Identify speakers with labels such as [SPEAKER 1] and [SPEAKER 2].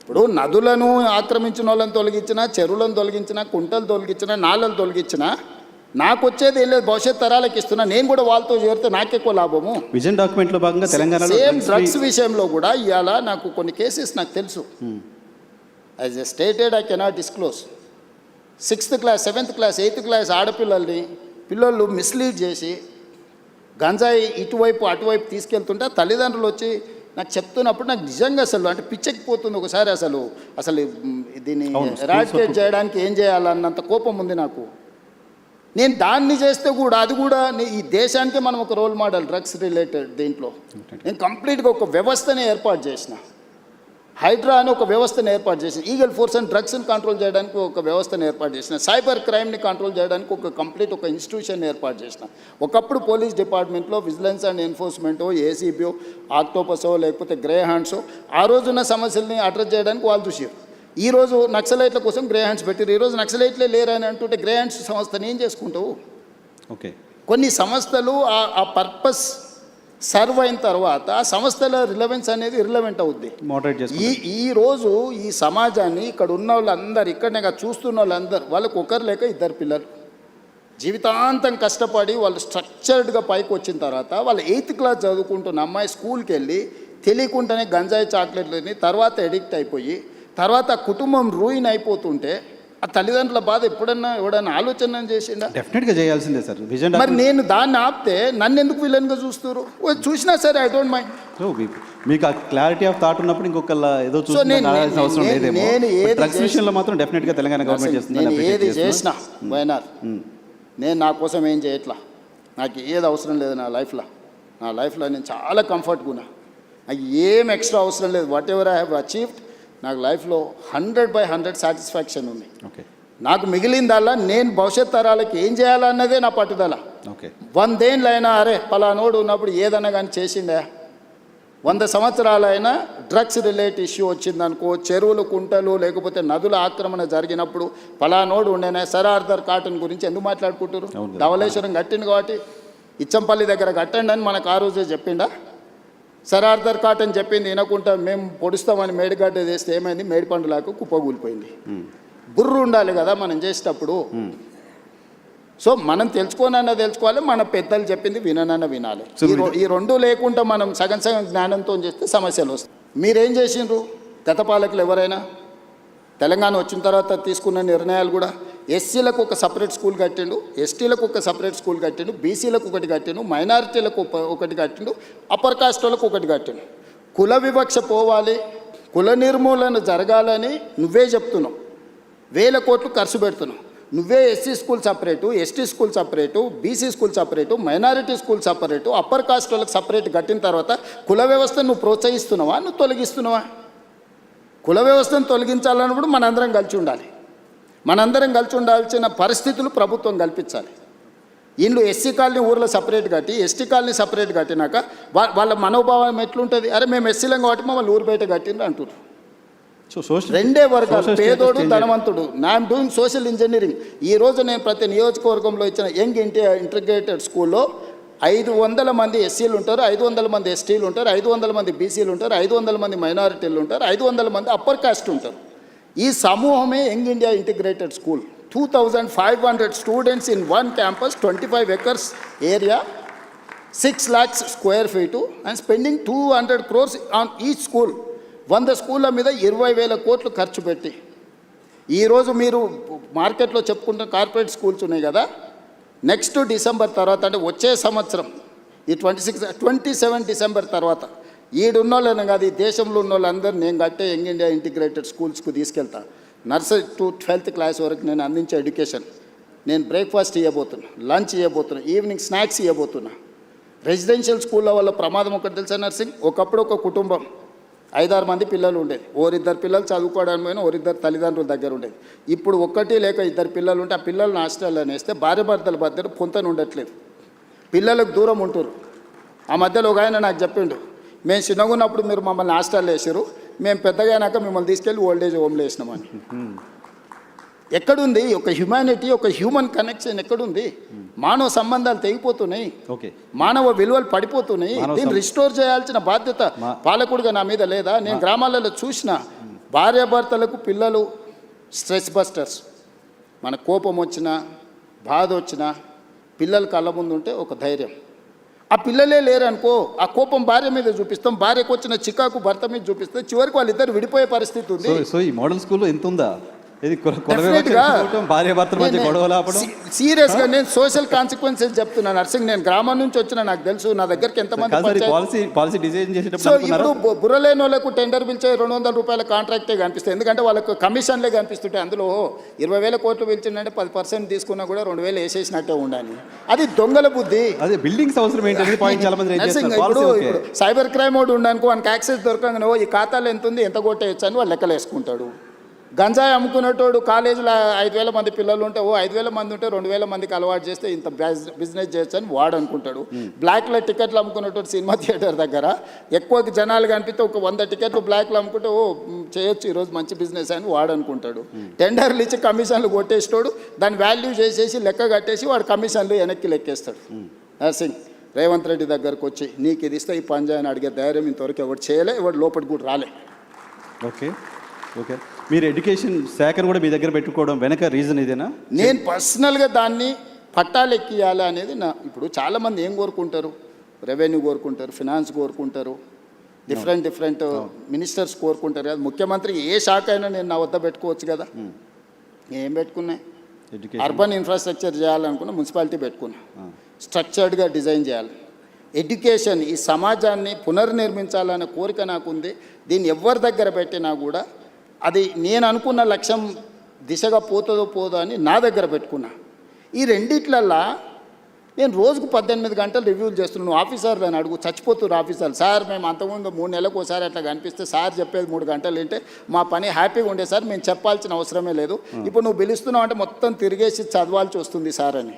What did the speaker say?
[SPEAKER 1] ఇప్పుడు నదులను ఆక్రమించిన వాళ్ళని తొలగించినా, చెరువులను తొలగించినా, కుంటలు తొలగించినా, నాళ్ళను తొలగించినా నాకు వచ్చేది ఏం లేదు, భవిష్యత్ తరాలకు ఇస్తున్నా. నేను కూడా వాళ్ళతో చేరితే నాకెక్కువ లాభము.
[SPEAKER 2] విజన్ డాక్యుమెంట్లో భాగంగా తెలంగాణలో
[SPEAKER 1] సేమ్ డ్రగ్స్ విషయంలో కూడా ఇవాళ నాకు కొన్ని కేసెస్ నాకు తెలుసు. As a stated I cannot disclose. 6th class 7th class 8th class పిల్లలు మిస్లీడ్ చేసి గంజాయి ఇటువైపు అటువైపు తీసుకెళ్తుంటే తల్లిదండ్రులు వచ్చి నాకు చెప్తున్నప్పుడు నాకు నిజంగా అసలు అంటే పిచ్చెక్కిపోతుంది ఒకసారి. అసలు దీన్ని ఎరాడికేట్ చేయడానికి ఏం చేయాలన్నంత కోపం ఉంది నాకు. నేను దాన్ని చేస్తే కూడా అది కూడా ఈ దేశానికి మనం ఒక రోల్ మోడల్ డ్రగ్స్ రిలేటెడ్ దీంట్లో నేను కంప్లీట్గా ఒక వ్యవస్థని ఏర్పాటు చేసిన. హైడ్రా అని ఒక వ్యవస్థను ఏర్పాటు చేసిన, ఈగల్ ఫోర్స్ అండ్ డ్రగ్స్ని కంట్రోల్ చేయడానికి ఒక వ్యవస్థను ఏర్పాటు చేసిన, సైబర్ క్రైమ్ని కంట్రోల్ చేయడానికి ఒక ఇన్స్టిట్యూషన్ ఏర్పాటు చేసిన. ఒకప్పుడు పోలీస్ డిపార్ట్మెంట్లో విజిలెన్స్ అండ్ ఎన్ఫోర్స్మెంటో, ఏసీబీఓ, ఆక్టోపసో లేకపోతే గ్రే హ్యాండ్సో ఆ రోజున్న సమస్యల్ని అడ్రస్ చేయడానికి వాళ్ళు చూసారు. ఈరోజు నక్సలైట్ల కోసం గ్రే హ్యాండ్స్ పెట్టారు. ఈరోజు నక్సలైట్లే లేరని అంటుంటే గ్రే హ్యాండ్స్ సంస్థని ఏం చేసుకుంటావు?
[SPEAKER 2] ఓకే,
[SPEAKER 1] కొన్ని సంస్థలు ఆ పర్పస్ సర్వ్ అయిన తర్వాత ఆ సంస్థల రిలవెన్స్ అనేది ఇర్రిలవెంట్ అవుద్ది. ఈరోజు ఈ సమాజాన్ని ఇక్కడ ఉన్న వాళ్ళందరూ, ఇక్కడనే చూస్తున్న వాళ్ళందరూ, వాళ్ళకు ఒకరు లేక 2 పిల్లలు జీవితాంతం కష్టపడి వాళ్ళు స్ట్రక్చర్డ్గా పైకి వచ్చిన తర్వాత వాళ్ళ 8th క్లాస్ చదువుకుంటున్న అమ్మాయి స్కూల్కి వెళ్ళి తెలియకుండానే గంజాయి చాక్లెట్లని తర్వాత ఎడిక్ట్ అయిపోయి తర్వాత కుటుంబం రూయిన్ అయిపోతుంటే ఆ తల్లిదండ్రుల బాధ ఎవడన్నా ఆలోచన చేసిండా?
[SPEAKER 2] డెఫినెట్గా చేయాల్సిందే సార్. విజన్
[SPEAKER 1] మరి నేను దాన్ని ఆపితే నన్ను ఎందుకు విలన్గా చూస్తారు? చూసినా సరే ఐ డోంట్ మైండ్.
[SPEAKER 2] మీకు ఆ క్లారిటీ ఆఫ్ థాట్ ఉన్నప్పుడు ఇంకొకళ్ళ ఏదో అవసరం లేదేమో. డ్రగ్స్ విషయంలో మాత్రం డెఫినెట్గా తెలంగాణ గవర్నమెంట్ చేస్తుంది.
[SPEAKER 1] నేను ఏది చేసినా వైనార్ నేను నా కోసం ఏం చేయట్లా. నాకు ఏది అవసరం లేదు నా లైఫ్లో నేను చాలా కంఫర్ట్గా ఉన్నా. నాకు ఏం ఎక్స్ట్రా అవసరం లేదు. What ever I have achieved నాకు లైఫ్లో 100/100 సాటిస్ఫాక్షన్ ఉంది.
[SPEAKER 2] ఓకే,
[SPEAKER 1] నాకు మిగిలిందల్లా నేను భవిష్యత్ తరాలకి ఏం చేయాలన్నదే నా పట్టుదల.
[SPEAKER 2] ఓకే,
[SPEAKER 1] 100 ఏళ్ళైనా అరే పలానోడు ఉన్నప్పుడు ఏదన్నా కానీ చేసిండే, 100 సంవత్సరాలైనా డ్రగ్స్ రిలేటెడ్ ఇష్యూ వచ్చిందనుకో, చెరువులు, కుంటలు లేకపోతే నదుల ఆక్రమణ జరిగినప్పుడు పలానోడు ఉండేనే. సర్ ఆర్థర్ కాటన్ గురించి ఎందుకు మాట్లాడుకుంటారు? ధవళేశ్వరం కట్టింది కాబట్టి ఇచ్చంపల్లి దగ్గర కట్టండి అని మనకు ఆ రోజే చెప్పిండా? సర్ ఆర్థర్ కాటన్ చెప్పింది వినకుండా మేము పొడుస్తామని మేడిగడ్డ చేస్తే ఏమైంది? మేడిపండులాగా కుప్పగూలిపోయింది. బుర్రు ఉండాలి కదా మనం చేసేటప్పుడు. సో మనం తెలుసుకోవాలి, మన పెద్దలు చెప్పింది వినాలి. ఈ రెండు లేకుండా మనం సగం జ్ఞానంతో చేస్తే సమస్యలు వస్తాయి. మీరేం చేసిండ్రు? గత పాలకులు ఎవరైనా తెలంగాణ వచ్చిన తర్వాత తీసుకున్న నిర్ణయాలు కూడా ఎస్సీలకు ఒక సపరేట్ స్కూల్ కట్టిండు, ఎస్టీలకు ఒక సపరేట్ స్కూల్ కట్టిండు, బీసీలకు ఒకటి కట్టిండు, మైనారిటీలకు ఒకటి కట్టిండు, అప్పర్ కాస్ట్ వాళ్ళకు ఒకటి కట్టిండు. కుల వివక్ష పోవాలి, కుల నిర్మూలన జరగాలని నువ్వే చెప్తున్నావు. 1000 కోట్లు ఖర్చు పెడుతున్నావు. నువ్వే SC school separate, ST school separate, BC school separate, minority school separate, upper caste వాళ్ళకి సపరేట్ కట్టిన తర్వాత కుల వ్యవస్థను నువ్వు ప్రోత్సహిస్తున్నావా, నువ్వు తొలగిస్తున్నావా? కుల వ్యవస్థను తొలగించాలన్నప్పుడు మనందరం కలిసి ఉండాలి. మనందరం కలిసి ఉండాల్సిన పరిస్థితులు ప్రభుత్వం కల్పించాలి. వీళ్ళు ఎస్సీ కాలనీ ఊర్లో సపరేట్ కట్టి, ఎస్టీ కాలనీ సపరేట్ కట్టినాక వాళ్ళ మనోభావం ఎట్లుంటుంది? అరే మేము ఎస్సీలం కాబట్టి మమ్మల్ని ఊరు బయట కట్టిండ్రు అంటారు. రెండే వర్గాలు, పేదోడు, ధనవంతుడు. I'm doing social engineering. ఈరోజు నేను ప్రతి నియోజకవర్గంలో ఇచ్చిన యంగ్ ఇంటిగ్రేటెడ్ స్కూల్లో 500 మంది ఎస్సీలు ఉంటారు, 500 మంది ఎస్టీలు ఉంటారు, 500 మంది బీసీలు ఉంటారు, 500 మంది మైనారిటీలు ఉంటారు, 500 మంది అప్పర్ కాస్ట్ ఉంటారు. ఈ సమూహమే young India integrated school. 2500 students in 1 campus, 25 acres area, 6 lakhs square feet and spending 200 crores on each school. 100 స్కూళ్ళ మీద 20,000 కోట్లు ఖర్చు పెట్టి ఈరోజు మీరు మార్కెట్లో చెప్పుకుంటున్న కార్పొరేట్ స్కూల్స్ ఉన్నాయి కదా, నెక్స్ట్ డిసెంబర్ తర్వాత అంటే వచ్చే సంవత్సరం ఈ 27 డిసెంబర్ తర్వాత ఈడున్నోళ్ళని కాదు, ఈ దేశంలో ఉన్న వాళ్ళందరూ నేను కట్టే యంగ్ ఇండియా ఇంటిగ్రేటెడ్ స్కూల్స్కు తీసుకెళ్తా. నర్సరీ టు 12th క్లాస్ వరకు నేను అందించే ఎడ్యుకేషన్. నేను బ్రేక్ఫాస్ట్ ఇవ్వబోతున్నా, లంచ్ ఇవ్వబోతున్నా, ఈవినింగ్ స్నాక్స్ ఇవ్వబోతున్నా. రెసిడెన్షియల్ స్కూల్లో వల్ల ప్రమాదం ఒకటి తెలుసా నర్సింగ్? ఒకప్పుడు ఒక కుటుంబం 5-6 మంది పిల్లలు ఉండేది. 2 పిల్లలు చదువుకోవడానికి పోయినా 2 తల్లిదండ్రుల దగ్గర ఉండేది. ఇప్పుడు 1 లేక 2 పిల్లలు ఉంటే ఆ పిల్లల్ని హాస్టల్లో వేస్తే భార్యాభర్తల మధ్య పొంతన ఉండట్లేదు, పిల్లలకు దూరం ఉంటారు. ఆ మధ్యలో ఒక ఆయన నాకు చెప్పిండు, మేము చిన్నగా ఉన్నప్పుడు మీరు మమ్మల్ని హాస్టల్లో వేసారు, మేము పెద్దగా అయినాక మిమ్మల్ని తీసుకెళ్ళి ఓల్డేజ్ హోమ్లో వేసినామని. ఎక్కడుంది ఒక హ్యుమానిటీ, ఒక హ్యూమన్ కనెక్షన్ ఎక్కడుంది? మానవ సంబంధాలు తెగిపోతున్నాయి, మానవ విలువలు పడిపోతున్నాయి. దీన్ని రిస్టోర్ చేయాల్సిన బాధ్యత పాలకుడిగా నా మీద లేదా? నేను గ్రామాలలో చూసిన భార్యాభర్తలకు పిల్లలు స్ట్రెస్ బస్టర్స్. మన కోపం వచ్చినా బాధ వచ్చినా పిల్లలు కళ్ళ ముందు ఉంటే ఒక ధైర్యం. ఆ పిల్లలే లేరనుకో, ఆ కోపం భార్య మీద చూపిస్తాం, భార్యకు వచ్చిన చికాకు భర్త మీద చూపిస్తాం, చివరికి వాళ్ళిద్దరు విడిపోయే పరిస్థితి ఉంది.
[SPEAKER 2] సో ఈ మోడల్ స్కూల్లో ఎంత ఉందా? ఇది
[SPEAKER 1] Definitely-గా
[SPEAKER 2] భార్య భర్త మధ్య గొడవలు ఆపడం.
[SPEAKER 1] సీరియస్గా నేను సోషల్ కాన్సిక్వెన్సెస్ చెప్తున్నాను నర్సింగ్. నేను గ్రామం నుంచి వచ్చిన, నాకు తెలుసు నా దగ్గరికి ఎంతమంది.
[SPEAKER 2] పాలసీ డిజైన్
[SPEAKER 1] సో
[SPEAKER 2] చేసేటప్పుడు
[SPEAKER 1] ఇప్పుడు బుర్రలేని వాళ్ళకు టెండర్ పిలిచే 200 రూపాయల కాంట్రాక్టే కనిపిస్తుంది, ఎందుకంటే వాళ్ళకు కమిషన్లే కనిపిస్తుంటాయి. అందులో 20,000 కోట్లు పిలిచిందంటే 10% తీసుకున్నా కూడా 2,000 వేసేసినట్టే ఉండాలి. అది దొంగల బుద్ధి.
[SPEAKER 2] అదే బిల్డింగ్స్ అవసరం ఏంటనేది పాయింట్ చాలా మంది రైజ్
[SPEAKER 1] నర్సింగ్
[SPEAKER 2] చేస్తారు.
[SPEAKER 1] ఇప్పుడు సైబర్ క్రైమ్ వాడు ఉండనుకో, వానికి యాక్సెస్ దొరకగానే ఈ ఖాతాలో ఎంత ఉంది, ఎంత కొట్టేయచ్చు అని వాళ్ళు లెక్కలు వేసుకుంటాడు. గంజాయి అమ్ముకునేటోడు కాలేజీలో 5,000 మంది పిల్లలు ఉంటే 5,000 మంది ఉంటే 2,000 మందికి అలవాటు చేస్తే ఇంత బిజినెస్ చేయొచ్చు అని వాడు అనుకుంటాడు. బ్లాక్లో టికెట్లు అమ్ముకునేటోడు సినిమా థియేటర్ దగ్గర ఎక్కువ జనాలు కనిపిస్తే ఒక 100 టికెట్లు బ్లాక్లో అమ్ముకుంటే చేయొచ్చు ఈరోజు మంచి బిజినెస్ అని వాడు అనుకుంటాడు. టెండర్లు ఇచ్చి కమిషన్లు కొట్టేసేటోడు దాని వాల్యూ చేసేసి లెక్క కట్టేసి వాడు కమిషన్లు వెనక్కి లెక్కేస్తాడు. నర్సింగ్ రేవంత్ రెడ్డి దగ్గరకు వచ్చి నీకు ఇది ఇస్తే ఈ పని చేయని అడిగే ధైర్యం ఇంతవరకు ఎవరు చేయలే, ఎవరు లోపలికి కూడా రాలే.
[SPEAKER 2] ఓకే ఓకే, మీరు ఎడ్యుకేషన్ శాఖను కూడా మీ దగ్గర పెట్టుకోవడం వెనక రీజన్ ఇదేనా?
[SPEAKER 1] నేను పర్సనల్గా దాన్ని పట్టాలు ఎక్కియాలి అనేది నా. ఇప్పుడు చాలామంది ఏం కోరుకుంటారు, రెవెన్యూ కోరుకుంటారు, ఫినాన్స్ కోరుకుంటారు, డిఫరెంట్ మినిస్టర్స్ కోరుకుంటారు కదా. ముఖ్యమంత్రి ఏ శాఖ అయినా నేను నా వద్ద పెట్టుకోవచ్చు కదా. ఏం పెట్టుకున్నాయి, అర్బన్ ఇన్ఫ్రాస్ట్రక్చర్ చేయాలనుకున్నా మున్సిపాలిటీ పెట్టుకున్నా, స్ట్రక్చర్డ్గా డిజైన్ చేయాలి. ఎడ్యుకేషన్ ఈ సమాజాన్ని పునర్నిర్మించాలనే కోరిక నాకుంది. దీన్ని ఎవరి దగ్గర పెట్టినా కూడా అది నేను అనుకున్న లక్ష్యం దిశగా పోతుందో పోదో అని నా దగ్గర పెట్టుకున్నా. ఈ రెండిట్లల్లా నేను రోజుకు 18 గంటలు రివ్యూలు చేస్తున్నాను. ఆఫీసర్లను అడుగు, చచ్చిపోతున్నారు ఆఫీసర్లు. సార్ మేము అంతకుముందు 3 నెలలకు ఒకసారి అట్లా కనిపిస్తే సార్ చెప్పేది 3 గంటలు వింటే మా పని హ్యాపీగా ఉండే సార్, మేము చెప్పాల్సిన అవసరమే లేదు. ఇప్పుడు నువ్వు పిలుస్తున్నావు అంటే మొత్తం తిరిగేసి చదవాల్సి వస్తుంది సార్ అని.